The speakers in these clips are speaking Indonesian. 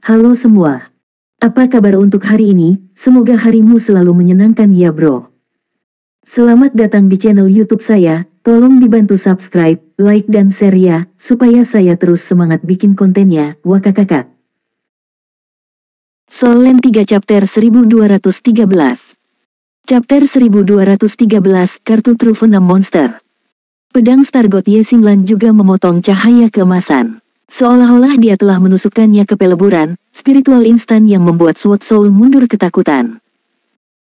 Halo semua. Apa kabar untuk hari ini? Semoga harimu selalu menyenangkan ya bro. Selamat datang di channel YouTube saya. Tolong dibantu subscribe, like dan share ya, supaya saya terus semangat bikin kontennya. Wakakakak. Soul Land 3 Chapter 1213. Chapter 1213 Kartu Truf 6 Monster. Pedang Stargot Yesinglan juga memotong cahaya keemasan. Seolah-olah dia telah menusukkannya ke peleburan, spiritual instan yang membuat Sword Soul mundur ketakutan.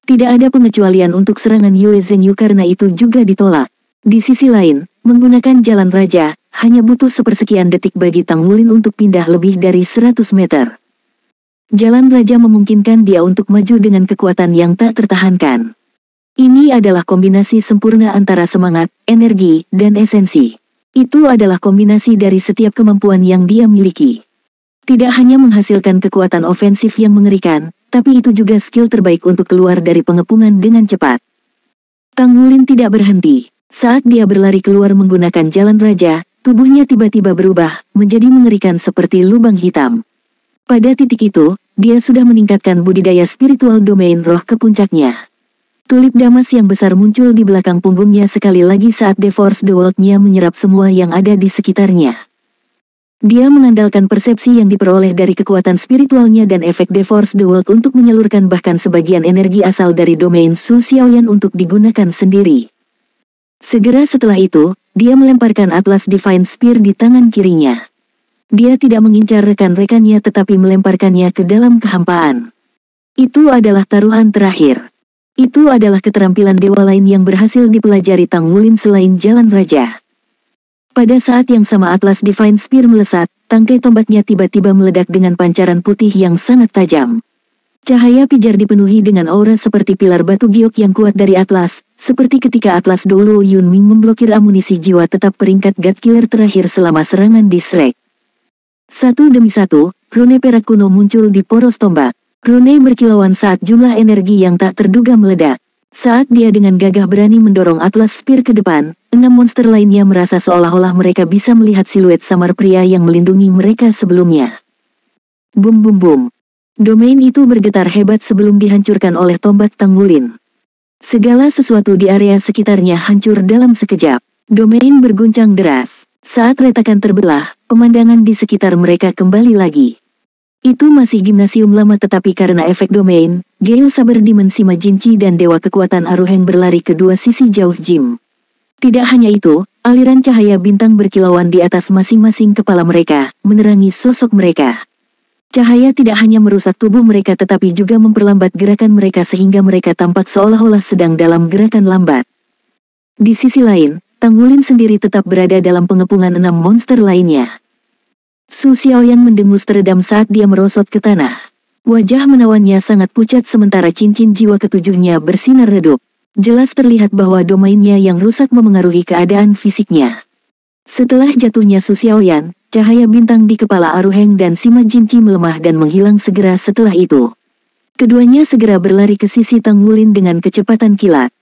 Tidak ada pengecualian untuk serangan Yue Zhenyu karena itu juga ditolak. Di sisi lain, menggunakan jalan raja, hanya butuh sepersekian detik bagi Tang Wulin untuk pindah lebih dari 100 meter. Jalan raja memungkinkan dia untuk maju dengan kekuatan yang tak tertahankan. Ini adalah kombinasi sempurna antara semangat, energi, dan esensi. Itu adalah kombinasi dari setiap kemampuan yang dia miliki. Tidak hanya menghasilkan kekuatan ofensif yang mengerikan, tapi itu juga skill terbaik untuk keluar dari pengepungan dengan cepat. Tang Wulin tidak berhenti. Saat dia berlari keluar menggunakan jalan raja, tubuhnya tiba-tiba berubah, menjadi mengerikan seperti lubang hitam. Pada titik itu, dia sudah meningkatkan budidaya spiritual domain roh ke puncaknya. Tulip damas yang besar muncul di belakang punggungnya sekali lagi saat Devours the World-nya menyerap semua yang ada di sekitarnya. Dia mengandalkan persepsi yang diperoleh dari kekuatan spiritualnya dan efek Devours the World untuk menyalurkan bahkan sebagian energi asal dari domain Su Xiaoyan untuk digunakan sendiri. Segera setelah itu, dia melemparkan Atlas Divine Spear di tangan kirinya. Dia tidak mengincar rekan-rekannya tetapi melemparkannya ke dalam kehampaan. Itu adalah taruhan terakhir. Itu adalah keterampilan dewa lain yang berhasil dipelajari Tang Wulin selain jalan raja. Pada saat yang sama Atlas Divine Spear melesat, tangkai tombaknya tiba-tiba meledak dengan pancaran putih yang sangat tajam. Cahaya pijar dipenuhi dengan aura seperti pilar batu giok yang kuat dari Atlas, seperti ketika Atlas Dolo Yunming memblokir amunisi jiwa tetap peringkat God Killer terakhir selama serangan di Shrek. Satu demi satu, rune perak kuno muncul di poros tombak. Rune berkilauan saat jumlah energi yang tak terduga meledak. Saat dia dengan gagah berani mendorong Atlas Spear ke depan, 6 monster lainnya merasa seolah-olah mereka bisa melihat siluet samar pria yang melindungi mereka sebelumnya. Bum bum bum. Domain itu bergetar hebat sebelum dihancurkan oleh tombak Tang Wulin. Segala sesuatu di area sekitarnya hancur dalam sekejap. Domain berguncang deras. Saat retakan terbelah, pemandangan di sekitar mereka kembali lagi. Itu masih gimnasium lama tetapi karena efek domain, Gale Saber Demon Sima Jinchi dan Dewa Kekuatan Aruheng berlari ke dua sisi jauh Jim. Tidak hanya itu, aliran cahaya bintang berkilauan di atas masing-masing kepala mereka, menerangi sosok mereka. Cahaya tidak hanya merusak tubuh mereka tetapi juga memperlambat gerakan mereka sehingga mereka tampak seolah-olah sedang dalam gerakan lambat. Di sisi lain, Tang Wulin sendiri tetap berada dalam pengepungan 6 monster lainnya. Su Xiaoyan mendengus teredam saat dia merosot ke tanah. Wajah menawannya sangat pucat sementara cincin jiwa ketujuhnya bersinar redup. Jelas terlihat bahwa domainnya yang rusak memengaruhi keadaan fisiknya. Setelah jatuhnya Su Xiaoyan, cahaya bintang di kepala Aruheng dan Sima Jinchi melemah dan menghilang segera setelah itu. Keduanya segera berlari ke sisi Tang Wulin dengan kecepatan kilat.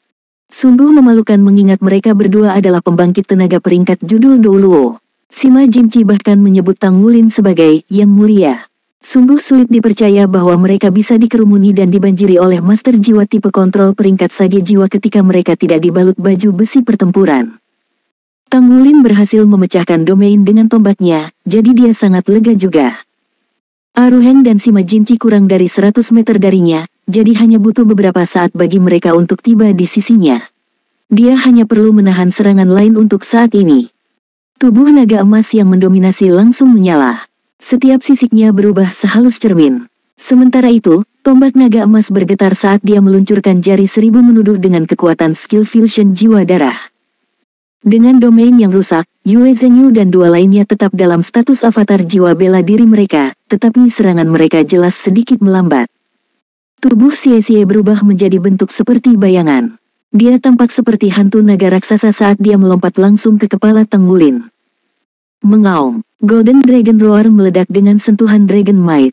Sungguh memalukan mengingat mereka berdua adalah pembangkit tenaga peringkat judul Douluo. Sima Jinchi bahkan menyebut Tang Wulin sebagai Yang Mulia. Sungguh sulit dipercaya bahwa mereka bisa dikerumuni dan dibanjiri oleh master jiwa tipe kontrol peringkat sage jiwa ketika mereka tidak dibalut baju besi pertempuran. Tang Wulin berhasil memecahkan domain dengan tombaknya, jadi dia sangat lega juga. Aruheng dan Sima Jinchi kurang dari 100 meter darinya, jadi hanya butuh beberapa saat bagi mereka untuk tiba di sisinya. Dia hanya perlu menahan serangan lain untuk saat ini. Tubuh naga emas yang mendominasi langsung menyala. Setiap sisiknya berubah sehalus cermin. Sementara itu, tombak naga emas bergetar saat dia meluncurkan jari 1000 menuduh dengan kekuatan skill fusion jiwa darah. Dengan domain yang rusak, Yue Zhenyu dan dua lainnya tetap dalam status avatar jiwa bela diri mereka, tetapi serangan mereka jelas sedikit melambat. Tubuh Xie berubah menjadi bentuk seperti bayangan. Dia tampak seperti hantu naga raksasa saat dia melompat langsung ke kepala Tang Wulin. Mengaum, Golden Dragon Roar meledak dengan sentuhan Dragon Might.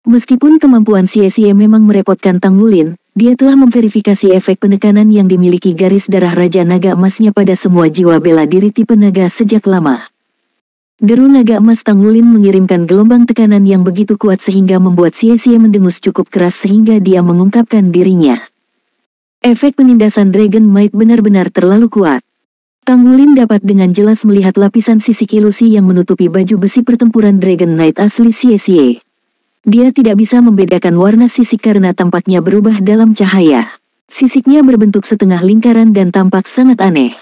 Meskipun kemampuan Xie memang merepotkan Tang Wulin, dia telah memverifikasi efek penekanan yang dimiliki garis darah Raja Naga Emasnya pada semua jiwa bela diri tipe naga sejak lama. Deru naga emas Tang Wulin mengirimkan gelombang tekanan yang begitu kuat sehingga membuat Xie Xie mendengus cukup keras sehingga dia mengungkapkan dirinya. Efek penindasan Dragon Might benar-benar terlalu kuat. Tang Wulin dapat dengan jelas melihat lapisan sisik ilusi yang menutupi baju besi pertempuran Dragon Knight asli Xie Xie. Dia tidak bisa membedakan warna sisik karena tampaknya berubah dalam cahaya. Sisiknya berbentuk setengah lingkaran dan tampak sangat aneh.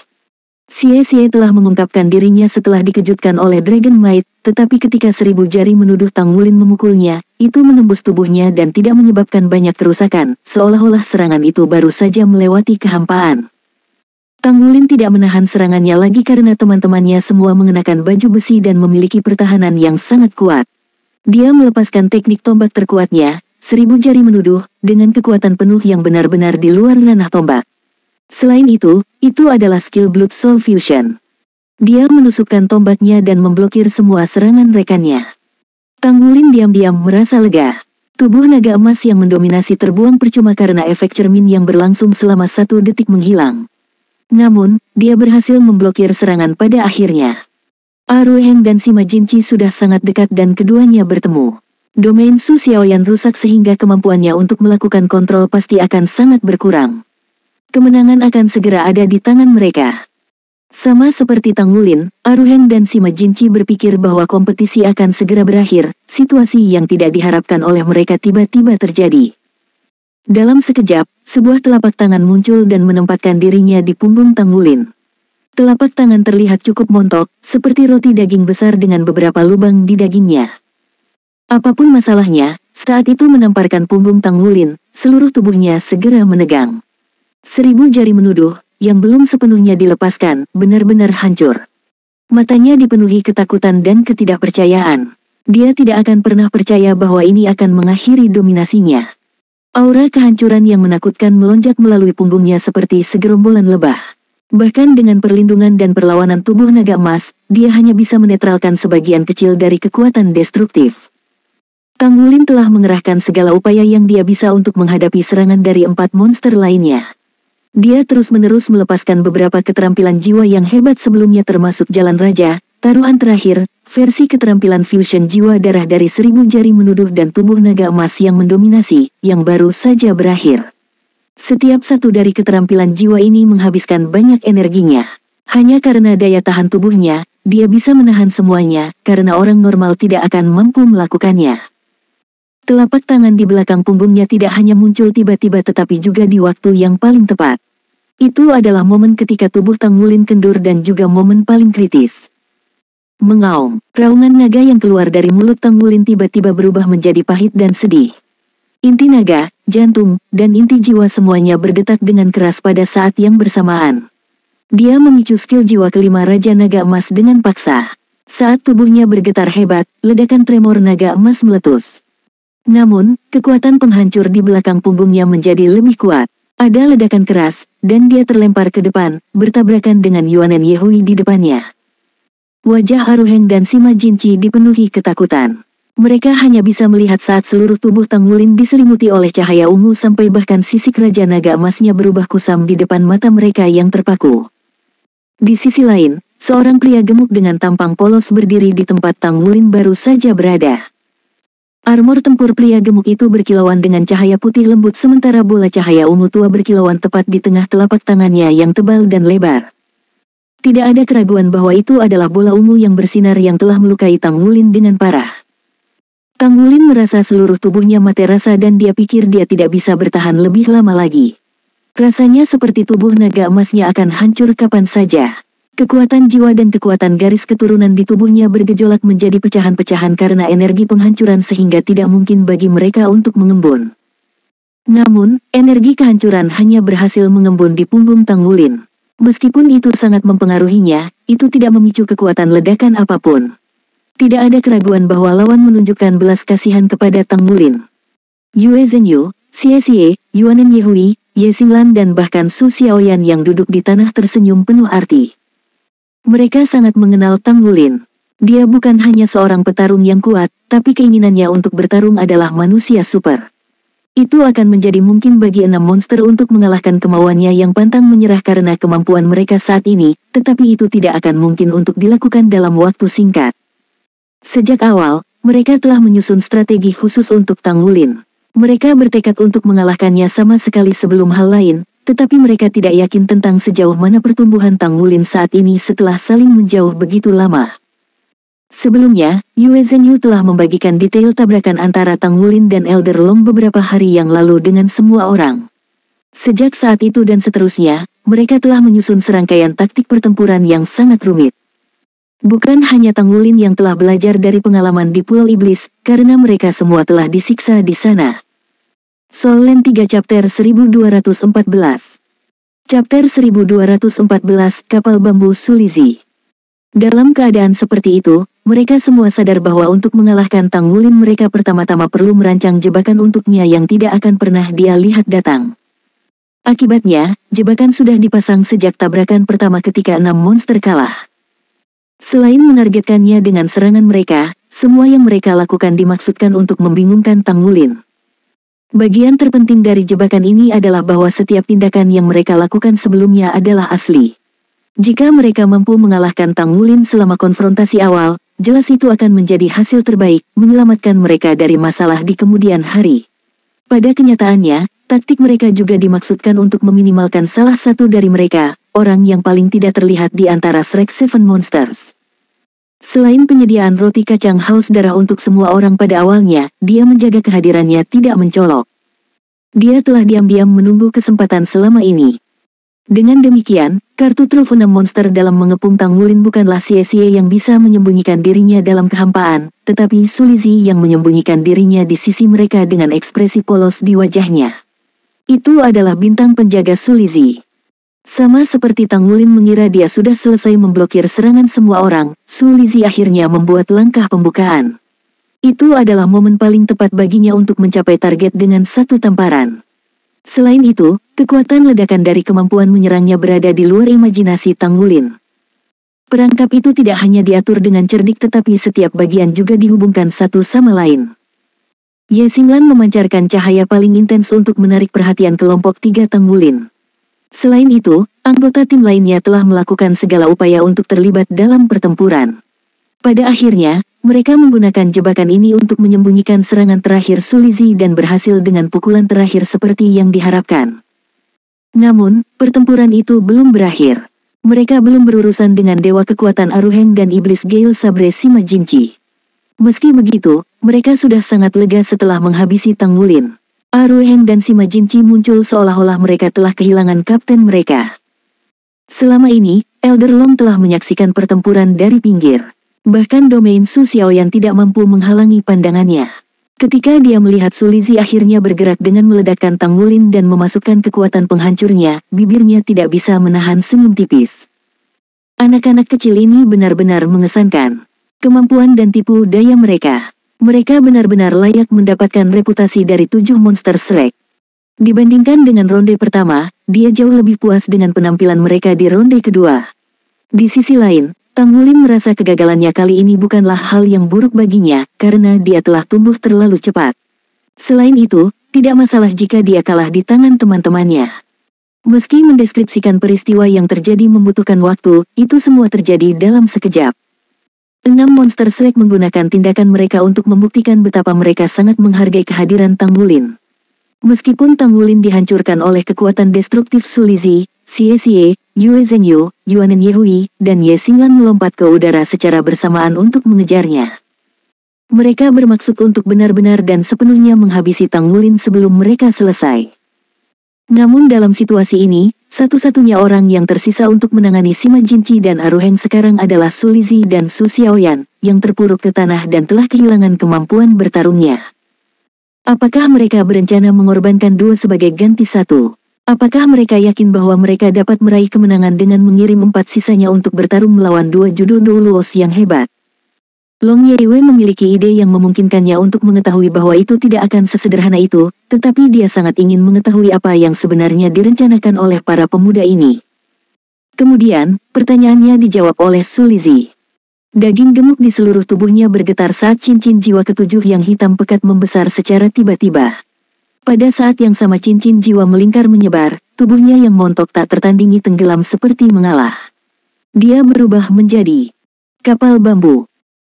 Xie Xie telah mengungkapkan dirinya setelah dikejutkan oleh Dragon Might, tetapi ketika 1000 jari menuduh Tang Wulin memukulnya, itu menembus tubuhnya dan tidak menyebabkan banyak kerusakan, seolah-olah serangan itu baru saja melewati kehampaan. Tang Wulin tidak menahan serangannya lagi karena teman-temannya semua mengenakan baju besi dan memiliki pertahanan yang sangat kuat. Dia melepaskan teknik tombak terkuatnya, 1000 jari menuduh, dengan kekuatan penuh yang benar-benar di luar ranah tombak. Selain itu adalah skill Blood Soul Fusion. Dia menusukkan tombaknya dan memblokir semua serangan rekannya. Tang Wulin diam-diam merasa lega. Tubuh naga emas yang mendominasi terbuang percuma karena efek cermin yang berlangsung selama 1 detik menghilang. Namun, dia berhasil memblokir serangan pada akhirnya. Aruheng dan Sima Jinchi sudah sangat dekat dan keduanya bertemu. Domain Su Xiaoyan rusak sehingga kemampuannya untuk melakukan kontrol pasti akan sangat berkurang. Kemenangan akan segera ada di tangan mereka. Sama seperti Tang Wulin, Aruheng dan Sima Jinchi berpikir bahwa kompetisi akan segera berakhir, situasi yang tidak diharapkan oleh mereka tiba-tiba terjadi. Dalam sekejap, sebuah telapak tangan muncul dan menempatkan dirinya di punggung Tang Wulin. Telapak tangan terlihat cukup montok, seperti roti daging besar dengan beberapa lubang di dagingnya. Apapun masalahnya, saat itu menamparkan punggung Tang Wulin, seluruh tubuhnya segera menegang. 1000 jari menuduh, yang belum sepenuhnya dilepaskan, benar-benar hancur. Matanya dipenuhi ketakutan dan ketidakpercayaan. Dia tidak akan pernah percaya bahwa ini akan mengakhiri dominasinya. Aura kehancuran yang menakutkan melonjak melalui punggungnya seperti segerombolan lebah. Bahkan dengan perlindungan dan perlawanan tubuh naga emas, dia hanya bisa menetralkan sebagian kecil dari kekuatan destruktif. Tang Wulin telah mengerahkan segala upaya yang dia bisa untuk menghadapi serangan dari 4 monster lainnya. Dia terus-menerus melepaskan beberapa keterampilan jiwa yang hebat sebelumnya termasuk Jalan Raja, taruhan terakhir, versi keterampilan fusion jiwa darah dari 1000 jari menuduh dan tubuh naga emas yang mendominasi, yang baru saja berakhir. Setiap satu dari keterampilan jiwa ini menghabiskan banyak energinya. Hanya karena daya tahan tubuhnya, dia bisa menahan semuanya, karena orang normal tidak akan mampu melakukannya. Telapak tangan di belakang punggungnya tidak hanya muncul tiba-tiba tetapi juga di waktu yang paling tepat. Itu adalah momen ketika tubuh Tang Wulin kendur dan juga momen paling kritis. Mengaum, raungan naga yang keluar dari mulut Tang Wulin tiba-tiba berubah menjadi pahit dan sedih. Inti naga, jantung, dan inti jiwa semuanya berdetak dengan keras pada saat yang bersamaan. Dia memicu skill jiwa kelima Raja Naga Emas dengan paksa. Saat tubuhnya bergetar hebat, ledakan tremor naga emas meletus. Namun, kekuatan penghancur di belakang punggungnya menjadi lebih kuat. Ada ledakan keras, dan dia terlempar ke depan, bertabrakan dengan Yuanen Yehui di depannya. Wajah Aruheng dan Sima Jinchi dipenuhi ketakutan. Mereka hanya bisa melihat saat seluruh tubuh Tang Wulin diselimuti oleh cahaya ungu sampai bahkan sisik Raja Naga Emasnya berubah kusam di depan mata mereka yang terpaku. Di sisi lain, seorang pria gemuk dengan tampang polos berdiri di tempat Tang Wulin baru saja berada. Armor tempur pria gemuk itu berkilauan dengan cahaya putih lembut sementara bola cahaya ungu tua berkilauan tepat di tengah telapak tangannya yang tebal dan lebar. Tidak ada keraguan bahwa itu adalah bola ungu yang bersinar yang telah melukai Tang Wulin dengan parah. Tang Wulin merasa seluruh tubuhnya mati rasa dan dia pikir dia tidak bisa bertahan lebih lama lagi. Rasanya seperti tubuh naga emasnya akan hancur kapan saja. Kekuatan jiwa dan kekuatan garis keturunan di tubuhnya bergejolak menjadi pecahan-pecahan karena energi penghancuran sehingga tidak mungkin bagi mereka untuk mengembun. Namun, energi kehancuran hanya berhasil mengembun di punggung Tang Wulin. Meskipun itu sangat mempengaruhinya, itu tidak memicu kekuatan ledakan apapun. Tidak ada keraguan bahwa lawan menunjukkan belas kasihan kepada Tang Wulin. Yue Zhenyu, Xie Xie, Yuanen Yehui, Ye Xinglan dan bahkan Su Xiaoyan yang duduk di tanah tersenyum penuh arti. Mereka sangat mengenal Tang Wulin. Dia bukan hanya seorang petarung yang kuat, tapi keinginannya untuk bertarung adalah manusia super. Itu akan menjadi mungkin bagi 6 monster untuk mengalahkan kemauannya yang pantang menyerah karena kemampuan mereka saat ini, tetapi itu tidak akan mungkin untuk dilakukan dalam waktu singkat. Sejak awal, mereka telah menyusun strategi khusus untuk Tang Wulin. Mereka bertekad untuk mengalahkannya sama sekali sebelum hal lain, tetapi mereka tidak yakin tentang sejauh mana pertumbuhan Tang Wulin saat ini setelah saling menjauh begitu lama. Sebelumnya, Yue Zhenyu telah membagikan detail tabrakan antara Tang Wulin dan Elder Long beberapa hari yang lalu dengan semua orang. Sejak saat itu dan seterusnya, mereka telah menyusun serangkaian taktik pertempuran yang sangat rumit. Bukan hanya Tang Wulin yang telah belajar dari pengalaman di Pulau Iblis, karena mereka semua telah disiksa di sana. Soul Land 3 Chapter 1214 Chapter 1214 Kapal Bambu Sulizi. Dalam keadaan seperti itu, mereka semua sadar bahwa untuk mengalahkan Tang Wulin mereka pertama-tama perlu merancang jebakan untuknya yang tidak akan pernah dia lihat datang. Akibatnya, jebakan sudah dipasang sejak tabrakan pertama ketika 6 monster kalah. Selain menargetkannya dengan serangan mereka, semua yang mereka lakukan dimaksudkan untuk membingungkan Tang Wulin. Bagian terpenting dari jebakan ini adalah bahwa setiap tindakan yang mereka lakukan sebelumnya adalah asli. Jika mereka mampu mengalahkan Tang Wulin selama konfrontasi awal, jelas itu akan menjadi hasil terbaik, menyelamatkan mereka dari masalah di kemudian hari. Pada kenyataannya, taktik mereka juga dimaksudkan untuk meminimalkan salah satu dari mereka, orang yang paling tidak terlihat di antara Shrek Seven Monsters. Selain penyediaan roti kacang haus darah untuk semua orang pada awalnya, dia menjaga kehadirannya tidak mencolok. Dia telah diam-diam menunggu kesempatan selama ini. Dengan demikian, kartu truf 6 monster dalam mengepung Tang Wulin bukanlah sia-sia yang bisa menyembunyikan dirinya dalam kehampaan, tetapi Sulizi yang menyembunyikan dirinya di sisi mereka dengan ekspresi polos di wajahnya. Itu adalah bintang penjaga Sulizi. Sama seperti Tang Wulin mengira dia sudah selesai memblokir serangan semua orang, Sulizi akhirnya membuat langkah pembukaan. Itu adalah momen paling tepat baginya untuk mencapai target dengan satu tamparan. Selain itu, kekuatan ledakan dari kemampuan menyerangnya berada di luar imajinasi Tang Wulin. Perangkap itu tidak hanya diatur dengan cerdik tetapi setiap bagian juga dihubungkan satu sama lain. Ye Xinglan memancarkan cahaya paling intens untuk menarik perhatian kelompok 3 Tang Wulin. Selain itu, anggota tim lainnya telah melakukan segala upaya untuk terlibat dalam pertempuran. Pada akhirnya, mereka menggunakan jebakan ini untuk menyembunyikan serangan terakhir Sulizi dan berhasil dengan pukulan terakhir seperti yang diharapkan. Namun, pertempuran itu belum berakhir. Mereka belum berurusan dengan dewa kekuatan Aruheng dan iblis Gale Sabre Sima Jinchi. Meski begitu, mereka sudah sangat lega setelah menghabisi Tang Wulin. Aruheng dan Sima Jinchi muncul seolah-olah mereka telah kehilangan kapten mereka. Selama ini, Elder Long telah menyaksikan pertempuran dari pinggir. Bahkan domain Su Xiaoyan tidak mampu menghalangi pandangannya. Ketika dia melihat Sulizi akhirnya bergerak dengan meledakkan Tang Wulin dan memasukkan kekuatan penghancurnya, bibirnya tidak bisa menahan senyum tipis. Anak-anak kecil ini benar-benar mengesankan. Kemampuan dan tipu daya mereka. Mereka benar-benar layak mendapatkan reputasi dari 7 monster Shrek. Dibandingkan dengan ronde pertama, dia jauh lebih puas dengan penampilan mereka di ronde kedua. Di sisi lain, Tang Wulin merasa kegagalannya kali ini bukanlah hal yang buruk baginya, karena dia telah tumbuh terlalu cepat. Selain itu, tidak masalah jika dia kalah di tangan teman-temannya. Meski mendeskripsikan peristiwa yang terjadi membutuhkan waktu, itu semua terjadi dalam sekejap. 6 monster Shrek menggunakan tindakan mereka untuk membuktikan betapa mereka sangat menghargai kehadiran Tang Wulin. Meskipun Tang Wulin dihancurkan oleh kekuatan destruktif Sulizi, Xie Xie, Yue Zhenyu, Yuanen Yehui, dan Ye Xinglan melompat ke udara secara bersamaan untuk mengejarnya. Mereka bermaksud untuk benar-benar dan sepenuhnya menghabisi Tang Wulin sebelum mereka selesai. Namun dalam situasi ini, satu-satunya orang yang tersisa untuk menangani Sima Jinchi dan Aruheng sekarang adalah Sulizi dan Su Xiaoyan, yang terpuruk ke tanah dan telah kehilangan kemampuan bertarungnya. Apakah mereka berencana mengorbankan 2 sebagai ganti 1? Apakah mereka yakin bahwa mereka dapat meraih kemenangan dengan mengirim 4 sisanya untuk bertarung melawan 2 judul Doulos yang hebat? Long Yeiwei memiliki ide yang memungkinkannya untuk mengetahui bahwa itu tidak akan sesederhana itu, tetapi dia sangat ingin mengetahui apa yang sebenarnya direncanakan oleh para pemuda ini. Kemudian, pertanyaannya dijawab oleh Sulizi. Daging gemuk di seluruh tubuhnya bergetar saat cincin jiwa ketujuh yang hitam pekat membesar secara tiba-tiba. Pada saat yang sama cincin jiwa melingkar menyebar, tubuhnya yang montok tak tertandingi tenggelam seperti mengalah. Dia berubah menjadi kapal bambu.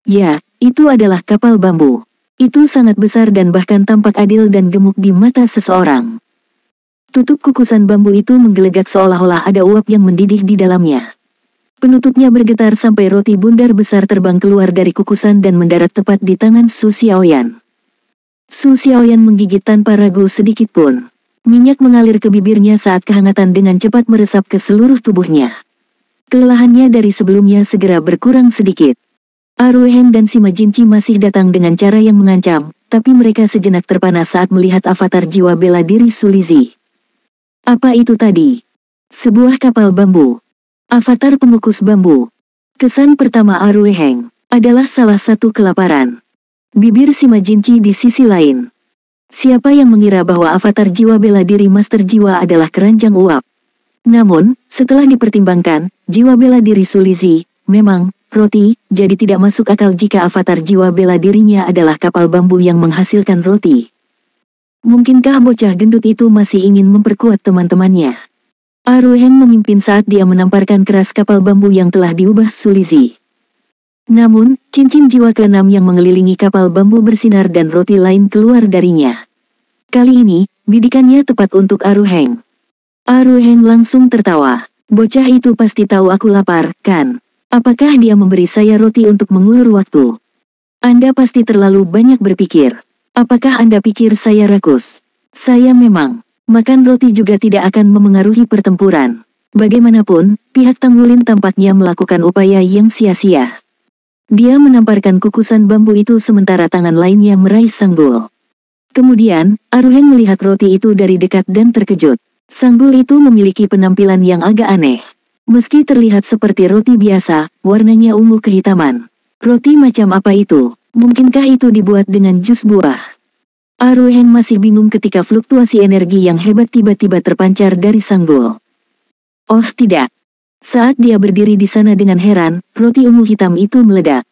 Ya, Itu adalah kapal bambu. Itu sangat besar dan bahkan tampak adil dan gemuk di mata seseorang. Tutup kukusan bambu itu menggelegak seolah-olah ada uap yang mendidih di dalamnya. Penutupnya bergetar sampai roti bundar besar terbang keluar dari kukusan dan mendarat tepat di tangan Su Xiaoyan. Su Xiaoyan menggigit tanpa ragu sedikit pun. Minyak mengalir ke bibirnya saat kehangatan dengan cepat meresap ke seluruh tubuhnya. Kelelahannya dari sebelumnya segera berkurang sedikit. Aruheng dan Sima Jinci masih datang dengan cara yang mengancam, tapi mereka sejenak terpana saat melihat avatar jiwa bela diri Sulizi. Apa itu tadi? Sebuah kapal bambu. Avatar pengukus bambu. Kesan pertama Aruheng adalah salah satu kelaparan. Bibir Sima Jinci di sisi lain. Siapa yang mengira bahwa avatar jiwa bela diri Master Jiwa adalah keranjang uap? Namun, setelah dipertimbangkan, jiwa bela diri Sulizi, memang, roti, jadi tidak masuk akal jika avatar jiwa bela dirinya adalah kapal bambu yang menghasilkan roti. Mungkinkah bocah gendut itu masih ingin memperkuat teman-temannya? Aruheng memimpin saat dia menamparkan keras kapal bambu yang telah diubah Sulizi. Namun, cincin jiwa keenam yang mengelilingi kapal bambu bersinar dan roti lain keluar darinya. Kali ini, bidikannya tepat untuk Aruheng. Aruheng langsung tertawa. Bocah itu pasti tahu aku lapar, kan? Apakah dia memberi saya roti untuk mengulur waktu? Anda pasti terlalu banyak berpikir. Apakah Anda pikir saya rakus? Saya memang. Makan roti juga tidak akan memengaruhi pertempuran. Bagaimanapun, pihak Tanggulin tampaknya melakukan upaya yang sia-sia. Dia menamparkan kukusan bambu itu sementara tangan lainnya meraih sanggul. Kemudian, Aruheng melihat roti itu dari dekat dan terkejut. Sanggul itu memiliki penampilan yang agak aneh. Meski terlihat seperti roti biasa, warnanya ungu kehitaman. Roti macam apa itu? Mungkinkah itu dibuat dengan jus buah? Aruheng masih bingung ketika fluktuasi energi yang hebat tiba-tiba terpancar dari sanggul. Oh tidak. Saat dia berdiri di sana dengan heran, roti ungu hitam itu meledak.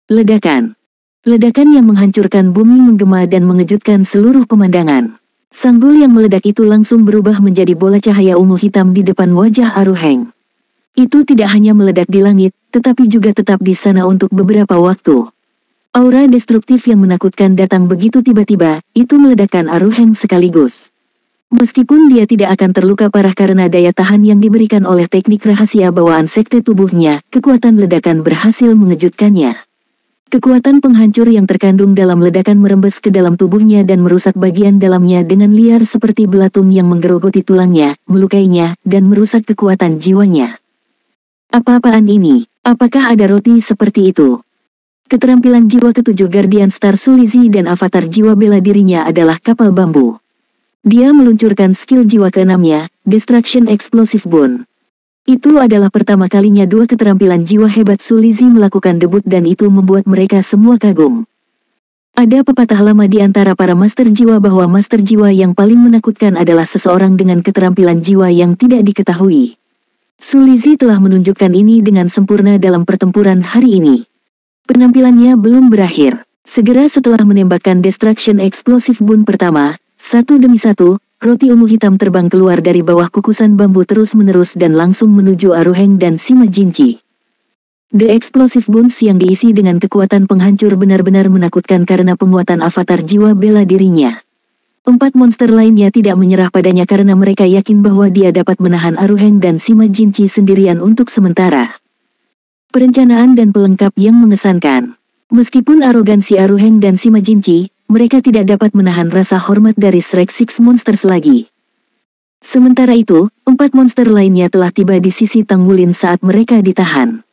Ledakan. Ledakan yang menghancurkan bumi menggema dan mengejutkan seluruh pemandangan. Sanggul yang meledak itu langsung berubah menjadi bola cahaya ungu hitam di depan wajah Aruheng. Itu tidak hanya meledak di langit, tetapi juga tetap di sana untuk beberapa waktu. Aura destruktif yang menakutkan datang begitu tiba-tiba, itu meledakkan Aruheng sekaligus. Meskipun dia tidak akan terluka parah karena daya tahan yang diberikan oleh teknik rahasia bawaan sekte tubuhnya, kekuatan ledakan berhasil mengejutkannya. Kekuatan penghancur yang terkandung dalam ledakan merembes ke dalam tubuhnya dan merusak bagian dalamnya dengan liar seperti belatung yang menggerogoti tulangnya, melukainya, dan merusak kekuatan jiwanya. Apa-apaan ini? Apakah ada roti seperti itu? Keterampilan jiwa ketujuh Guardian Star Sulizi dan avatar jiwa bela dirinya adalah kapal bambu. Dia meluncurkan skill jiwa keenamnya, Destruction Explosive Bone. Itu adalah pertama kalinya dua keterampilan jiwa hebat Sulizi melakukan debut dan itu membuat mereka semua kagum. Ada pepatah lama di antara para master jiwa bahwa master jiwa yang paling menakutkan adalah seseorang dengan keterampilan jiwa yang tidak diketahui. Sulizi telah menunjukkan ini dengan sempurna dalam pertempuran hari ini. Penampilannya belum berakhir. Segera setelah menembakkan Destruction Explosive Bone pertama, satu demi satu, roti ungu hitam terbang keluar dari bawah kukusan bambu terus-menerus dan langsung menuju Aruheng dan Sima Jinci. The Explosive Bones yang diisi dengan kekuatan penghancur benar-benar menakutkan karena penguatan avatar jiwa bela dirinya. 4 monster lainnya tidak menyerah padanya karena mereka yakin bahwa dia dapat menahan Aruheng dan Sima Jinci sendirian untuk sementara. Perencanaan dan pelengkap yang mengesankan. Meskipun arogansi Aruheng dan Sima Jinci, mereka tidak dapat menahan rasa hormat dari Shrek Six Monsters lagi. Sementara itu, 4 monster lainnya telah tiba di sisi Tanggulin saat mereka ditahan.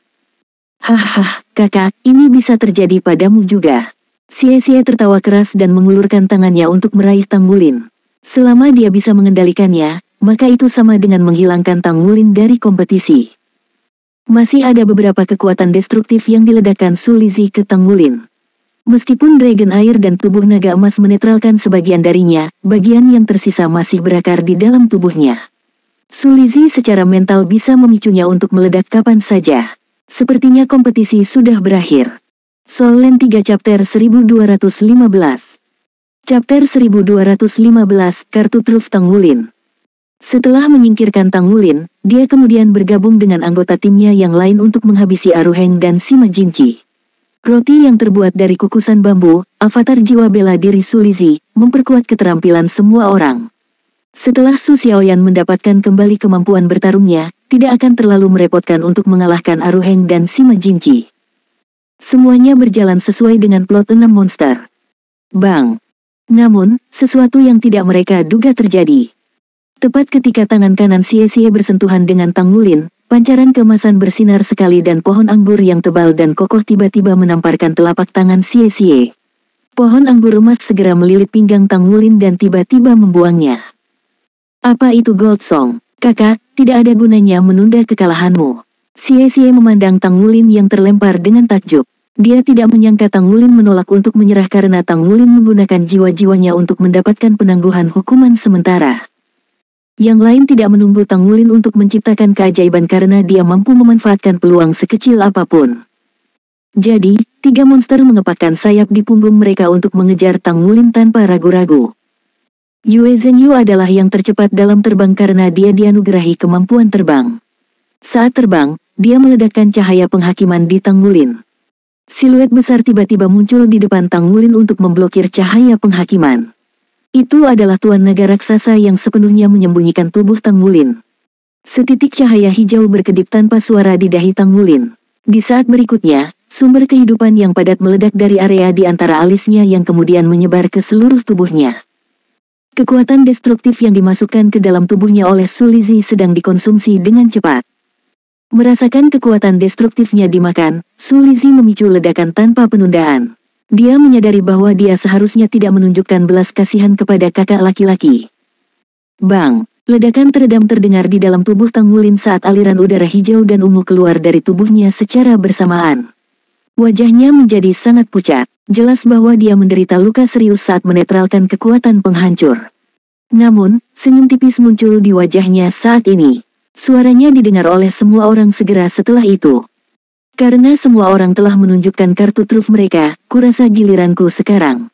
Hahaha, kakak, ini bisa terjadi padamu juga. Xie tertawa keras dan mengulurkan tangannya untuk meraih Tanggulin. Selama dia bisa mengendalikannya, maka itu sama dengan menghilangkan Tanggulin dari kompetisi. Masih ada beberapa kekuatan destruktif yang diledakkan Sulizi ke Tanggulin. Meskipun Dragon Air dan tubuh naga emas menetralkan sebagian darinya, bagian yang tersisa masih berakar di dalam tubuhnya. Sulizi secara mental bisa memicunya untuk meledak kapan saja. Sepertinya kompetisi sudah berakhir. Soul Land 3 Chapter 1215. Chapter 1215 Kartu Truf Tanggulin. Setelah menyingkirkan Tanggulin, dia kemudian bergabung dengan anggota timnya yang lain untuk menghabisi Aruheng dan Sima Jinci. Roti yang terbuat dari kukusan bambu, avatar jiwa bela diri Sulizi, memperkuat keterampilan semua orang. Setelah Su Xiaoyan mendapatkan kembali kemampuan bertarungnya, tidak akan terlalu merepotkan untuk mengalahkan Aruheng dan Sima Jinci. Semuanya berjalan sesuai dengan plot 6 monster. Bang! Namun, sesuatu yang tidak mereka duga terjadi. Tepat ketika tangan kanan Xie bersentuhan dengan Tang Wulin, pancaran keemasan bersinar sekali dan pohon anggur yang tebal dan kokoh tiba-tiba menamparkan telapak tangan Xie. Pohon anggur emas segera melilit pinggang Tang Wulin dan tiba-tiba membuangnya. Apa itu Gold Song? Kakak, tidak ada gunanya menunda kekalahanmu. Xie memandang Tang Wulin yang terlempar dengan takjub. Dia tidak menyangka Tang Wulin menolak untuk menyerah karena Tang Wulin menggunakan jiwa-jiwanya untuk mendapatkan penangguhan hukuman sementara. Yang lain tidak menunggu Tang Wulin untuk menciptakan keajaiban karena dia mampu memanfaatkan peluang sekecil apapun. Jadi, 3 monster mengepakkan sayap di punggung mereka untuk mengejar Tang Wulin tanpa ragu-ragu. Yue Zhenyu adalah yang tercepat dalam terbang karena dia dianugerahi kemampuan terbang. Saat terbang, dia meledakkan cahaya penghakiman di Tang Wulin. Siluet besar tiba-tiba muncul di depan Tang Wulin untuk memblokir cahaya penghakiman. Itu adalah Tuan Naga Raksasa yang sepenuhnya menyembunyikan tubuh Tang Wulin. Setitik cahaya hijau berkedip tanpa suara di dahi Tang Wulin. Di saat berikutnya, sumber kehidupan yang padat meledak dari area di antara alisnya yang kemudian menyebar ke seluruh tubuhnya. Kekuatan destruktif yang dimasukkan ke dalam tubuhnya oleh Sulizi sedang dikonsumsi dengan cepat. Merasakan kekuatan destruktifnya dimakan, Sulizi memicu ledakan tanpa penundaan. Dia menyadari bahwa dia seharusnya tidak menunjukkan belas kasihan kepada kakak laki-laki. Bang! Ledakan teredam terdengar di dalam tubuh Tang Wulin saat aliran udara hijau dan ungu keluar dari tubuhnya secara bersamaan. Wajahnya menjadi sangat pucat. Jelas bahwa dia menderita luka serius saat menetralkan kekuatan penghancur. Namun, senyum tipis muncul di wajahnya saat ini. Suaranya didengar oleh semua orang segera setelah itu. Karena semua orang telah menunjukkan kartu truf mereka, kurasa giliranku sekarang.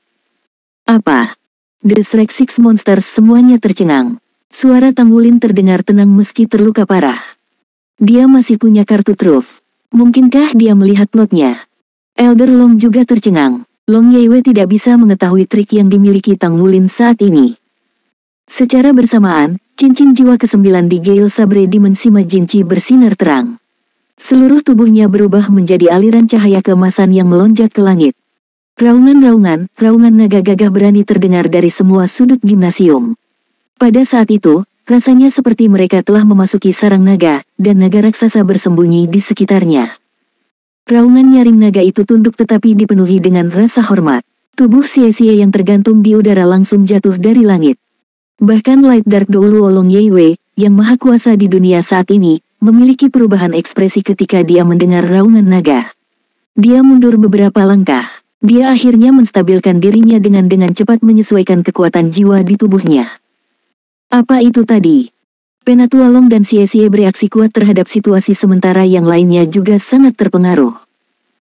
Apa? The Shrek Six Monsters semuanya tercengang. Suara Tang Wulin terdengar tenang meski terluka parah. Dia masih punya kartu truf. Mungkinkah dia melihat plotnya? Elder Long juga tercengang. Long Yeiwei tidak bisa mengetahui trik yang dimiliki Tang Wulin saat ini. Secara bersamaan, cincin jiwa ke-9 di Gale Sabre Demon Sima Jinci bersinar terang. Seluruh tubuhnya berubah menjadi aliran cahaya keemasan yang melonjak ke langit. Raungan naga gagah berani terdengar dari semua sudut gimnasium. Pada saat itu, rasanya seperti mereka telah memasuki sarang naga, dan naga raksasa bersembunyi di sekitarnya. Raungan nyaring naga itu tunduk tetapi dipenuhi dengan rasa hormat. Tubuh Xie yang tergantung di udara langsung jatuh dari langit. Bahkan Light Dark Douluo Long Yeiwei, yang maha kuasa di dunia saat ini, memiliki perubahan ekspresi ketika dia mendengar raungan naga. Dia mundur beberapa langkah. Dia akhirnya menstabilkan dirinya dengan cepat menyesuaikan kekuatan jiwa di tubuhnya. Apa itu tadi? Penatua Long dan Xie bereaksi kuat terhadap situasi sementara yang lainnya juga sangat terpengaruh.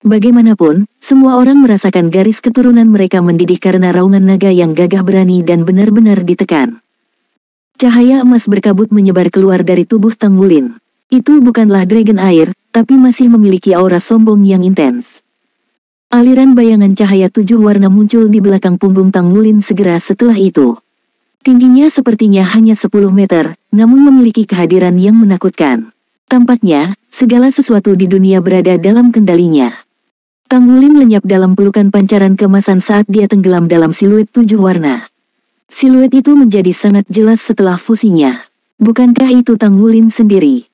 Bagaimanapun, semua orang merasakan garis keturunan mereka mendidih karena raungan naga yang gagah berani dan benar-benar ditekan. Cahaya emas berkabut menyebar keluar dari tubuh Tang Wulin. Itu bukanlah dragon air, tapi masih memiliki aura sombong yang intens. Aliran bayangan cahaya 7 warna muncul di belakang punggung Tang Wulin segera setelah itu. Tingginya sepertinya hanya 10 meter, namun memiliki kehadiran yang menakutkan. Tampaknya, segala sesuatu di dunia berada dalam kendalinya. Tang Wulin lenyap dalam pelukan pancaran keemasan saat dia tenggelam dalam siluet 7 warna. Siluet itu menjadi sangat jelas setelah fusinya. Bukankah itu Tang Wulin sendiri?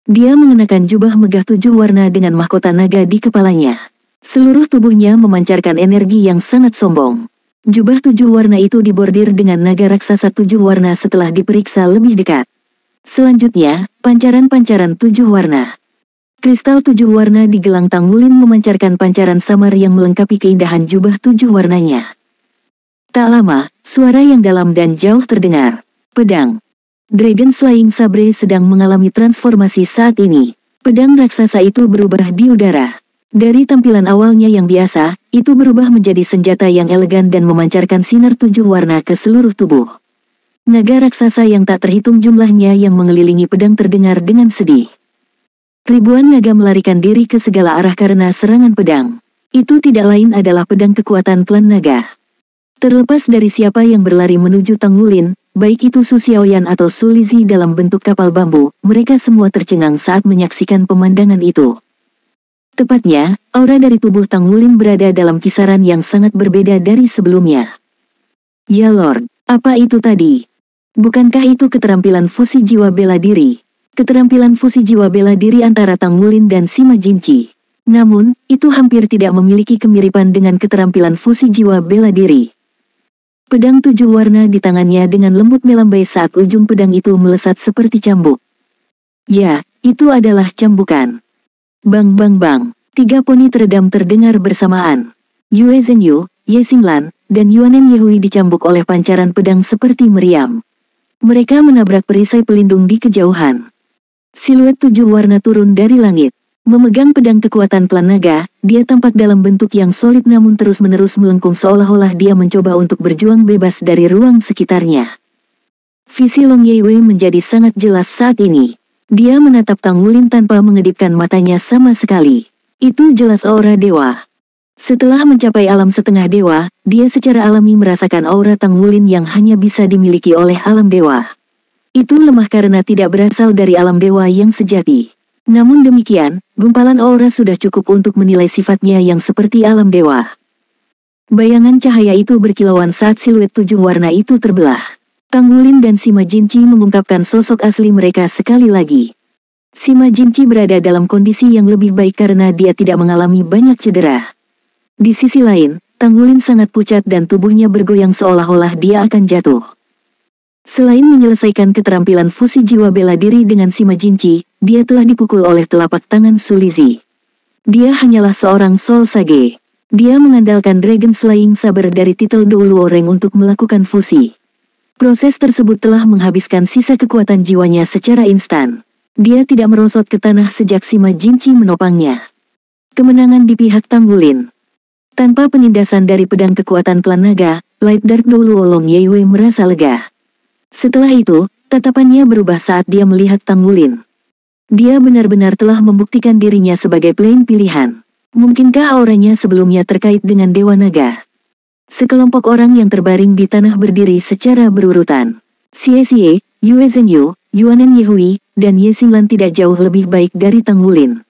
Dia mengenakan jubah megah 7 warna dengan mahkota naga di kepalanya. Seluruh tubuhnya memancarkan energi yang sangat sombong. Jubah 7 warna itu dibordir dengan naga raksasa 7 warna setelah diperiksa lebih dekat. Selanjutnya, pancaran-pancaran 7 warna. Kristal 7 warna di gelang Tang Wulin memancarkan pancaran samar yang melengkapi keindahan jubah 7 warnanya. Tak lama, suara yang dalam dan jauh terdengar. Pedang. Dragon Slaying Sabre sedang mengalami transformasi saat ini. Pedang raksasa itu berubah di udara. Dari tampilan awalnya yang biasa, itu berubah menjadi senjata yang elegan dan memancarkan sinar 7 warna ke seluruh tubuh. Naga raksasa yang tak terhitung jumlahnya yang mengelilingi pedang terdengar dengan sedih. Ribuan naga melarikan diri ke segala arah karena serangan pedang. Itu tidak lain adalah pedang kekuatan klan naga. Terlepas dari siapa yang berlari menuju Tang Wulin, baik itu Su Xiaoyan atau Su Lizhi dalam bentuk kapal bambu, mereka semua tercengang saat menyaksikan pemandangan itu. Tepatnya, aura dari tubuh Tang Wulin berada dalam kisaran yang sangat berbeda dari sebelumnya. Ya Lord, apa itu tadi? Bukankah itu keterampilan fusi jiwa bela diri? Keterampilan fusi jiwa bela diri antara Tang Wulin dan Sima Jinci. Namun, itu hampir tidak memiliki kemiripan dengan keterampilan fusi jiwa bela diri. Pedang 7 warna di tangannya dengan lembut melambai saat ujung pedang itu melesat seperti cambuk. Ya, itu adalah cambukan. Bang bang bang, 3 poni teredam terdengar bersamaan. Yue Zhenyu, Ye Xinglan, dan Yuanen Yehui dicambuk oleh pancaran pedang seperti meriam. Mereka menabrak perisai pelindung di kejauhan. Siluet 7 warna turun dari langit. Memegang pedang kekuatan klan naga, dia tampak dalam bentuk yang solid namun terus-menerus melengkung seolah-olah dia mencoba untuk berjuang bebas dari ruang sekitarnya. Visi Long Yewei menjadi sangat jelas saat ini. Dia menatap Tang Wulin tanpa mengedipkan matanya sama sekali. Itu jelas aura dewa. Setelah mencapai alam setengah dewa, dia secara alami merasakan aura Tang Wulin yang hanya bisa dimiliki oleh alam dewa. Itu lemah karena tidak berasal dari alam dewa yang sejati. Namun demikian, gumpalan aura sudah cukup untuk menilai sifatnya yang seperti alam dewa. Bayangan cahaya itu berkilauan saat siluet 7 warna itu terbelah. Tang Wulin dan Sima Jinci mengungkapkan sosok asli mereka sekali lagi. Sima Jinci berada dalam kondisi yang lebih baik karena dia tidak mengalami banyak cedera. Di sisi lain, Tang Wulin sangat pucat dan tubuhnya bergoyang seolah-olah dia akan jatuh. Selain menyelesaikan keterampilan fusi jiwa bela diri dengan Sima Jinci, dia telah dipukul oleh telapak tangan Su Lizhi. Dia hanyalah seorang Soul Sage. Dia mengandalkan Dragon Slaying Saber dari titel Douluo Reng untuk melakukan fusi. Proses tersebut telah menghabiskan sisa kekuatan jiwanya secara instan. Dia tidak merosot ke tanah sejak Sima Jinci menopangnya. Kemenangan di pihak Tang Wulin. Tanpa penindasan dari pedang kekuatan klan naga, Light Dark Douluo Long Yewei merasa lega. Setelah itu, tatapannya berubah saat dia melihat Tang Wulin. Dia benar-benar telah membuktikan dirinya sebagai plain pilihan. Mungkinkah auranya sebelumnya terkait dengan Dewa Naga? Sekelompok orang yang terbaring di tanah berdiri secara berurutan. Xie Xie, Yue Zhenyu, Yuanen Yehui, dan Ye Xinglan tidak jauh lebih baik dari Tang Wulin.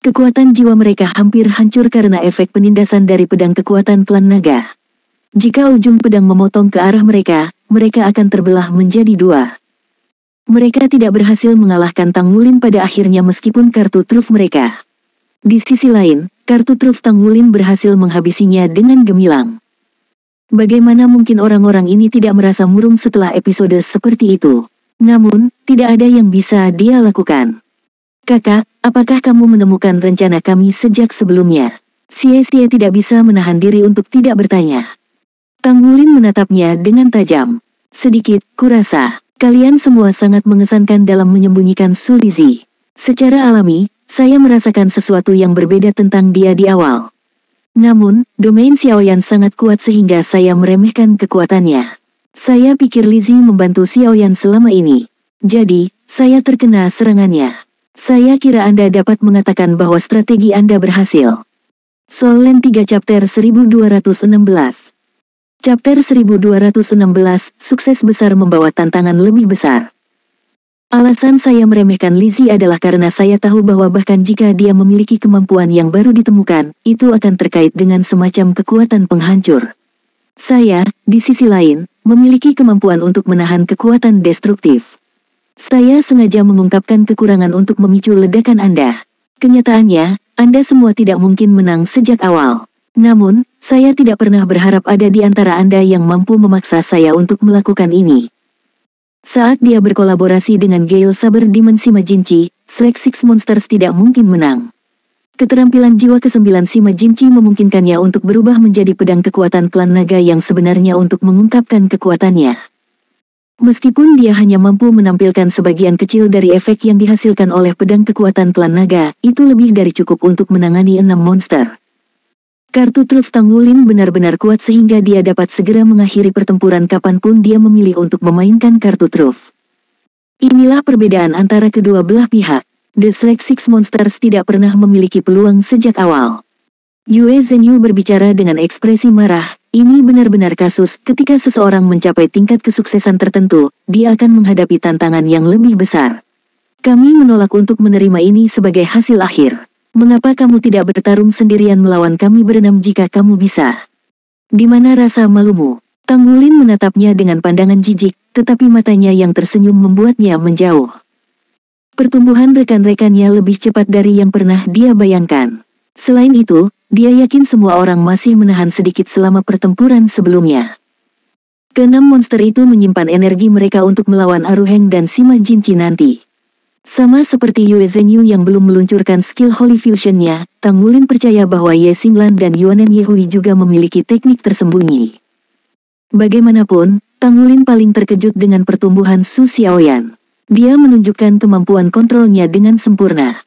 Kekuatan jiwa mereka hampir hancur karena efek penindasan dari pedang kekuatan klan naga. Jika ujung pedang memotong ke arah mereka, mereka akan terbelah menjadi 2. Mereka tidak berhasil mengalahkan Tang Wulin pada akhirnya meskipun kartu truf mereka. Di sisi lain, kartu truf Tang Wulin berhasil menghabisinya dengan gemilang. Bagaimana mungkin orang-orang ini tidak merasa murung setelah episode seperti itu? Namun, tidak ada yang bisa dia lakukan. Kakak, apakah kamu menemukan rencana kami sejak sebelumnya? Xie Xie tidak bisa menahan diri untuk tidak bertanya. Tang Wulin menatapnya dengan tajam. Sedikit, kurasa, kalian semua sangat mengesankan dalam menyembunyikan Su Lizhi. Secara alami, saya merasakan sesuatu yang berbeda tentang dia di awal. Namun, domain Xiaoyan sangat kuat sehingga saya meremehkan kekuatannya. Saya pikir Lizhi membantu Xiaoyan selama ini. Jadi, saya terkena serangannya. Saya kira Anda dapat mengatakan bahwa strategi Anda berhasil. Soul Land 3 Chapter 1216. Chapter 1216, sukses besar membawa tantangan lebih besar. Alasan saya meremehkan Lizhi adalah karena saya tahu bahwa bahkan jika dia memiliki kemampuan yang baru ditemukan, itu akan terkait dengan semacam kekuatan penghancur. Saya, di sisi lain, memiliki kemampuan untuk menahan kekuatan destruktif. Saya sengaja mengungkapkan kekurangan untuk memicu ledakan Anda. Kenyataannya, Anda semua tidak mungkin menang sejak awal. Namun, saya tidak pernah berharap ada di antara Anda yang mampu memaksa saya untuk melakukan ini. Saat dia berkolaborasi dengan Gale Saber Demon Sima Jinci, Slack Six Monsters tidak mungkin menang. Keterampilan jiwa ke-9 Sima Jinci memungkinkannya untuk berubah menjadi pedang kekuatan klan naga yang sebenarnya untuk mengungkapkan kekuatannya. Meskipun dia hanya mampu menampilkan sebagian kecil dari efek yang dihasilkan oleh pedang kekuatan klan naga, itu lebih dari cukup untuk menangani 6 monster. Kartu truf Tang Wulin benar-benar kuat sehingga dia dapat segera mengakhiri pertempuran kapanpun dia memilih untuk memainkan kartu truf. Inilah perbedaan antara kedua belah pihak. The Slack Six Monsters tidak pernah memiliki peluang sejak awal. Yue Zhenyu berbicara dengan ekspresi marah. Ini benar-benar kasus ketika seseorang mencapai tingkat kesuksesan tertentu, dia akan menghadapi tantangan yang lebih besar. Kami menolak untuk menerima ini sebagai hasil akhir. Mengapa kamu tidak bertarung sendirian melawan kami berenam jika kamu bisa? Di mana rasa malumu? Tang Wulin menatapnya dengan pandangan jijik, tetapi matanya yang tersenyum membuatnya menjauh. Pertumbuhan rekan-rekannya lebih cepat dari yang pernah dia bayangkan. Selain itu, dia yakin semua orang masih menahan sedikit selama pertempuran sebelumnya. Keenam monster itu menyimpan energi mereka untuk melawan Aruheng dan Sima Jinchi nanti. Sama seperti Yue Zhenyu yang belum meluncurkan skill Holy Fusion-nya, Tang Wulin percaya bahwa Ye Xinglan dan Yuanen Yehui juga memiliki teknik tersembunyi. Bagaimanapun, Tang Wulin paling terkejut dengan pertumbuhan Su Xiaoyan. Dia menunjukkan kemampuan kontrolnya dengan sempurna.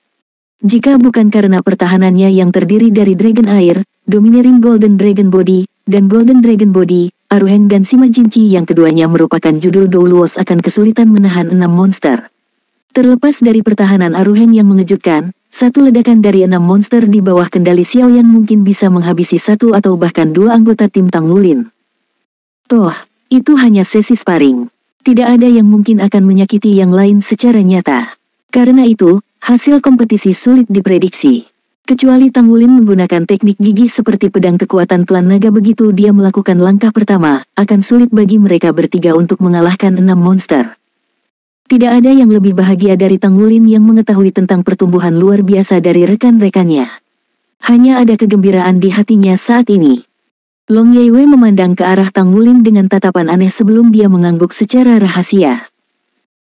Jika bukan karena pertahanannya yang terdiri dari Dragon Air, Domineering Golden Dragon Body, dan Golden Dragon Body, Aruheng dan Sima Jinchi yang keduanya merupakan judul Doulos akan kesulitan menahan 6 monster. Terlepas dari pertahanan Aruheng yang mengejutkan, satu ledakan dari 6 monster di bawah kendali Xiaoyan mungkin bisa menghabisi satu atau bahkan 2 anggota tim Tang Wulin. Toh, itu hanya sesi sparring. Tidak ada yang mungkin akan menyakiti yang lain secara nyata. Karena itu, hasil kompetisi sulit diprediksi. Kecuali Tang Wulin menggunakan teknik gigih seperti pedang kekuatan klan naga begitu dia melakukan langkah pertama, akan sulit bagi mereka bertiga untuk mengalahkan 6 monster. Tidak ada yang lebih bahagia dari Tang Wulin yang mengetahui tentang pertumbuhan luar biasa dari rekan-rekannya. Hanya ada kegembiraan di hatinya saat ini. Long Yeiwei memandang ke arah Tang Wulin dengan tatapan aneh sebelum dia mengangguk secara rahasia.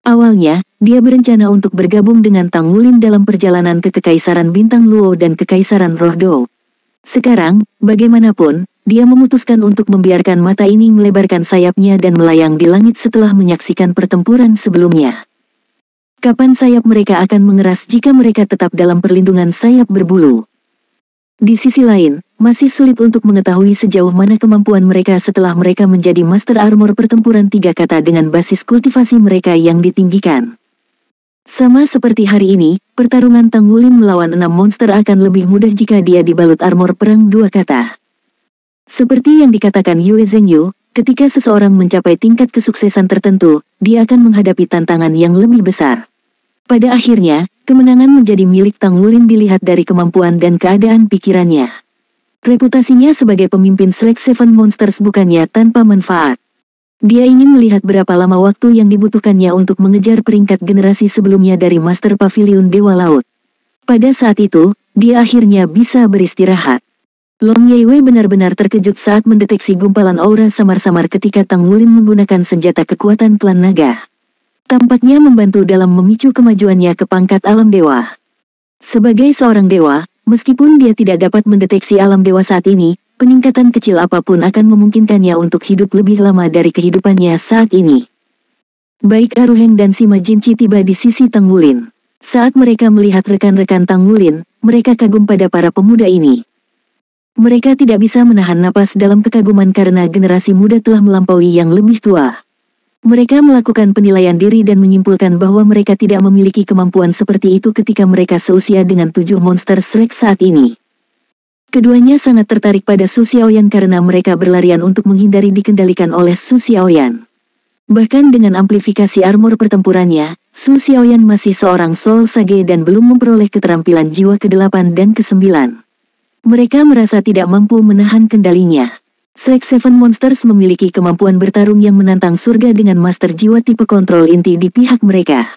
Awalnya, dia berencana untuk bergabung dengan Tang Wulin dalam perjalanan ke Kekaisaran Bintang Luo dan Kekaisaran Roh Dou. Sekarang, bagaimanapun, dia memutuskan untuk membiarkan mata ini melebarkan sayapnya dan melayang di langit setelah menyaksikan pertempuran sebelumnya. Kapan sayap mereka akan mengeras jika mereka tetap dalam perlindungan sayap berbulu? Di sisi lain, masih sulit untuk mengetahui sejauh mana kemampuan mereka setelah mereka menjadi Master Armor pertempuran 3 kata dengan basis kultivasi mereka yang ditinggikan. Sama seperti hari ini, pertarungan Tang Wulin melawan 6 monster akan lebih mudah jika dia dibalut armor perang 2 kata. Seperti yang dikatakan Yue Zhenyu, ketika seseorang mencapai tingkat kesuksesan tertentu, dia akan menghadapi tantangan yang lebih besar. Pada akhirnya, kemenangan menjadi milik Tang Wulin dilihat dari kemampuan dan keadaan pikirannya. Reputasinya sebagai pemimpin Select Seven Monsters bukannya tanpa manfaat. Dia ingin melihat berapa lama waktu yang dibutuhkannya untuk mengejar peringkat generasi sebelumnya dari Master Pavilion Dewa Laut. Pada saat itu, dia akhirnya bisa beristirahat. Long Yeiwei benar-benar terkejut saat mendeteksi gumpalan aura samar-samar ketika Tang Wulin menggunakan senjata kekuatan klan naga. Tampaknya membantu dalam memicu kemajuannya ke pangkat alam dewa. Sebagai seorang dewa, meskipun dia tidak dapat mendeteksi alam dewa saat ini, peningkatan kecil apapun akan memungkinkannya untuk hidup lebih lama dari kehidupannya saat ini. Baik Aruheng dan Sima Jinchi tiba di sisi Tang Wulin. Saat mereka melihat rekan-rekan Tang Wulin, mereka kagum pada para pemuda ini. Mereka tidak bisa menahan napas dalam kekaguman karena generasi muda telah melampaui yang lebih tua. Mereka melakukan penilaian diri dan menyimpulkan bahwa mereka tidak memiliki kemampuan seperti itu ketika mereka seusia dengan 7 monster Shrek saat ini. Keduanya sangat tertarik pada Su Xiaoyan karena mereka berlarian untuk menghindari dikendalikan oleh Su Xiaoyan. Bahkan dengan amplifikasi armor pertempurannya, Su Xiaoyan masih seorang Soul Sage dan belum memperoleh keterampilan jiwa ke-8 dan ke-9. Mereka merasa tidak mampu menahan kendalinya. Select Seven Monsters memiliki kemampuan bertarung yang menantang surga dengan master jiwa tipe kontrol inti di pihak mereka.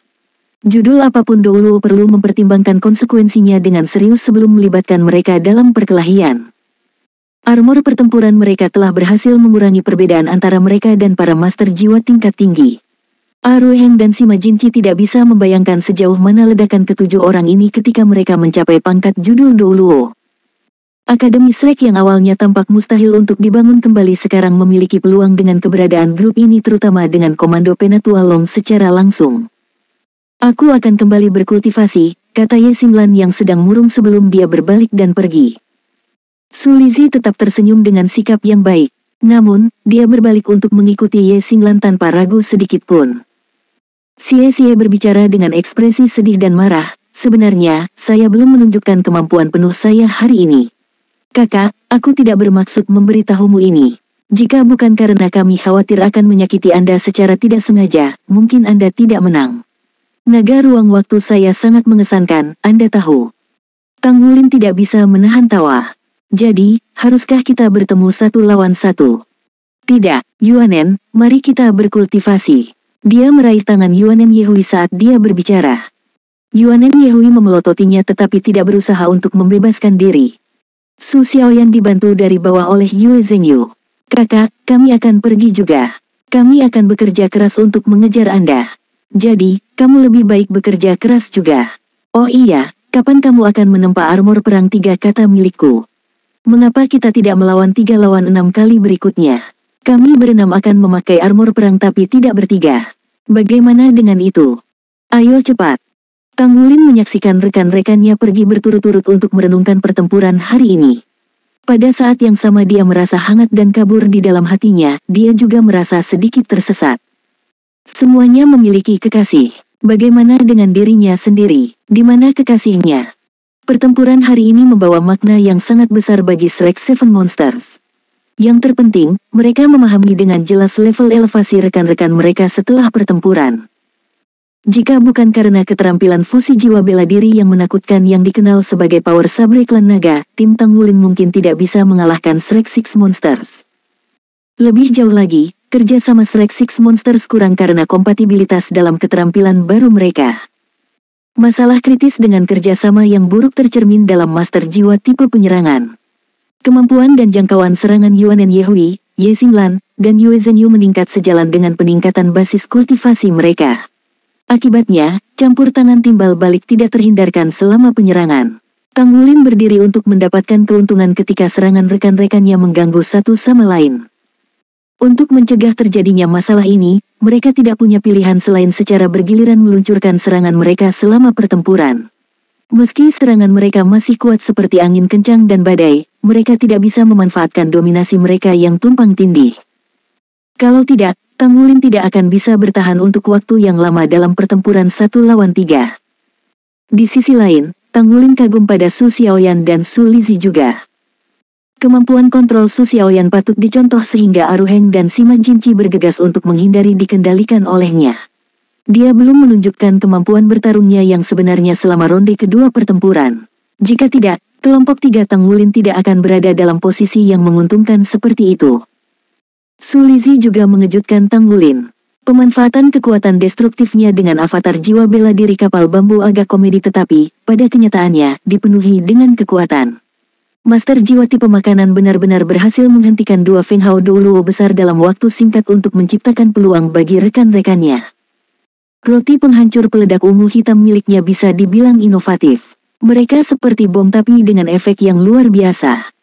Judul apapun dulu perlu mempertimbangkan konsekuensinya dengan serius sebelum melibatkan mereka dalam perkelahian. Armor pertempuran mereka telah berhasil mengurangi perbedaan antara mereka dan para master jiwa tingkat tinggi. Aruheng dan Sima Jinchi tidak bisa membayangkan sejauh mana ledakan ke-7 orang ini ketika mereka mencapai pangkat judul dulu. Akademi Shrek yang awalnya tampak mustahil untuk dibangun kembali sekarang memiliki peluang dengan keberadaan grup ini terutama dengan Komando Penatua Long secara langsung. Aku akan kembali berkultivasi, kata Ye Xinglan yang sedang murung sebelum dia berbalik dan pergi. Su Lizhi tetap tersenyum dengan sikap yang baik, namun, dia berbalik untuk mengikuti Ye Xinglan tanpa ragu sedikit pun. Xie berbicara dengan ekspresi sedih dan marah, sebenarnya, saya belum menunjukkan kemampuan penuh saya hari ini. Kakak, aku tidak bermaksud memberitahumu ini. Jika bukan karena kami khawatir akan menyakiti Anda secara tidak sengaja, mungkin Anda tidak menang. Naga ruang waktu saya sangat mengesankan, Anda tahu. Tang Wulin tidak bisa menahan tawa. Jadi, haruskah kita bertemu satu lawan satu? Tidak, Yuanen, mari kita berkultivasi. Dia meraih tangan Yuanen Yehui saat dia berbicara. Yuanen Yehui memelototinya tetapi tidak berusaha untuk membebaskan diri. Su Xiaoyan dibantu dari bawah oleh Yue Zhengyu. Kakak, kami akan pergi juga. Kami akan bekerja keras untuk mengejar Anda. Jadi, kamu lebih baik bekerja keras juga. Oh iya, kapan kamu akan menempa armor perang 3 kata milikku? Mengapa kita tidak melawan 3 lawan 6 kali berikutnya? Kami berenam akan memakai armor perang tapi tidak bertiga. Bagaimana dengan itu? Ayo cepat. Tang Wulin menyaksikan rekan-rekannya pergi berturut-turut untuk merenungkan pertempuran hari ini. Pada saat yang sama dia merasa hangat dan kabur di dalam hatinya, dia juga merasa sedikit tersesat. Semuanya memiliki kekasih. Bagaimana dengan dirinya sendiri? Di mana kekasihnya? Pertempuran hari ini membawa makna yang sangat besar bagi Shrek Seven Monsters. Yang terpenting, mereka memahami dengan jelas level elevasi rekan-rekan mereka setelah pertempuran. Jika bukan karena keterampilan fusi jiwa bela diri yang menakutkan yang dikenal sebagai Power Sabre Klan Naga, tim Tang Wulin mungkin tidak bisa mengalahkan Shrek Six Monsters. Lebih jauh lagi, kerja sama Shrek Six Monsters kurang karena kompatibilitas dalam keterampilan baru mereka. Masalah kritis dengan kerjasama yang buruk tercermin dalam Master Jiwa tipe penyerangan. Kemampuan dan jangkauan serangan Yuanen Yehui, Ye Xinglan, dan Yue Zhenyu meningkat sejalan dengan peningkatan basis kultivasi mereka. Akibatnya, campur tangan timbal balik tidak terhindarkan selama penyerangan. Tang Wulin berdiri untuk mendapatkan keuntungan ketika serangan rekan-rekannya mengganggu satu sama lain. Untuk mencegah terjadinya masalah ini, mereka tidak punya pilihan selain secara bergiliran meluncurkan serangan mereka selama pertempuran. Meski serangan mereka masih kuat seperti angin kencang dan badai, mereka tidak bisa memanfaatkan dominasi mereka yang tumpang tindih. Kalau tidak, Tang Wulin tidak akan bisa bertahan untuk waktu yang lama dalam pertempuran 1 lawan 3. Di sisi lain, Tang Wulin kagum pada Su Xiaoyan dan Su Lizhi juga. Kemampuan kontrol Su Xiaoyan patut dicontoh sehingga Aruheng dan Sima Jinci bergegas untuk menghindari dikendalikan olehnya. Dia belum menunjukkan kemampuan bertarungnya yang sebenarnya selama ronde kedua pertempuran. Jika tidak, kelompok 3 Tang Wulin tidak akan berada dalam posisi yang menguntungkan seperti itu. Su Lizhi juga mengejutkan Tang Wulin. Pemanfaatan kekuatan destruktifnya dengan avatar jiwa bela diri kapal bambu agak komedi tetapi, pada kenyataannya, dipenuhi dengan kekuatan. Master jiwa tipe makanan benar-benar berhasil menghentikan 2 Feng Hao Douluo besar dalam waktu singkat untuk menciptakan peluang bagi rekan-rekannya. Roti penghancur peledak ungu hitam miliknya bisa dibilang inovatif. Mereka seperti bom tapi dengan efek yang luar biasa.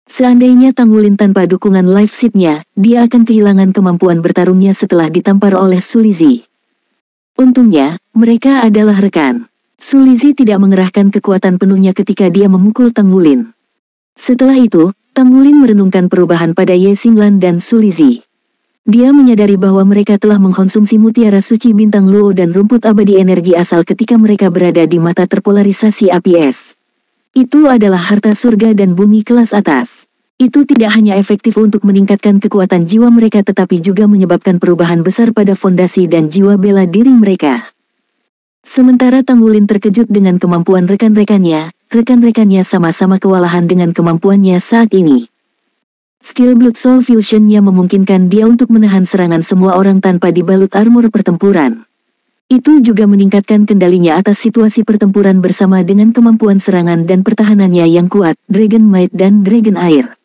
Seandainya Tang Wulin tanpa dukungan life seed-nya, dia akan kehilangan kemampuan bertarungnya setelah ditampar oleh Su Lizhi. Untungnya, mereka adalah rekan. Su Lizhi tidak mengerahkan kekuatan penuhnya ketika dia memukul Tang Wulin. Setelah itu, Tang Wulin merenungkan perubahan pada Ye Xinglan dan Su Lizhi. Dia menyadari bahwa mereka telah mengkonsumsi mutiara suci bintang Luo dan rumput abadi energi asal ketika mereka berada di mata terpolarisasi api es. Itu adalah harta surga dan bumi kelas atas. Itu tidak hanya efektif untuk meningkatkan kekuatan jiwa mereka tetapi juga menyebabkan perubahan besar pada fondasi dan jiwa bela diri mereka. Sementara Tang Wulin terkejut dengan kemampuan rekan-rekannya sama-sama kewalahan dengan kemampuannya saat ini. Skill Blood Soul Fusion-nya memungkinkan dia untuk menahan serangan semua orang tanpa dibalut armor pertempuran. Itu juga meningkatkan kendalinya atas situasi pertempuran bersama dengan kemampuan serangan dan pertahanannya yang kuat, Dragon Might dan Dragon Air.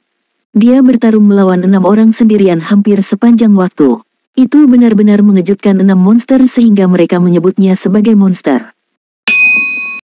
Dia bertarung melawan 6 orang sendirian hampir sepanjang waktu. Itu benar-benar mengejutkan 6 monster sehingga mereka menyebutnya sebagai monster.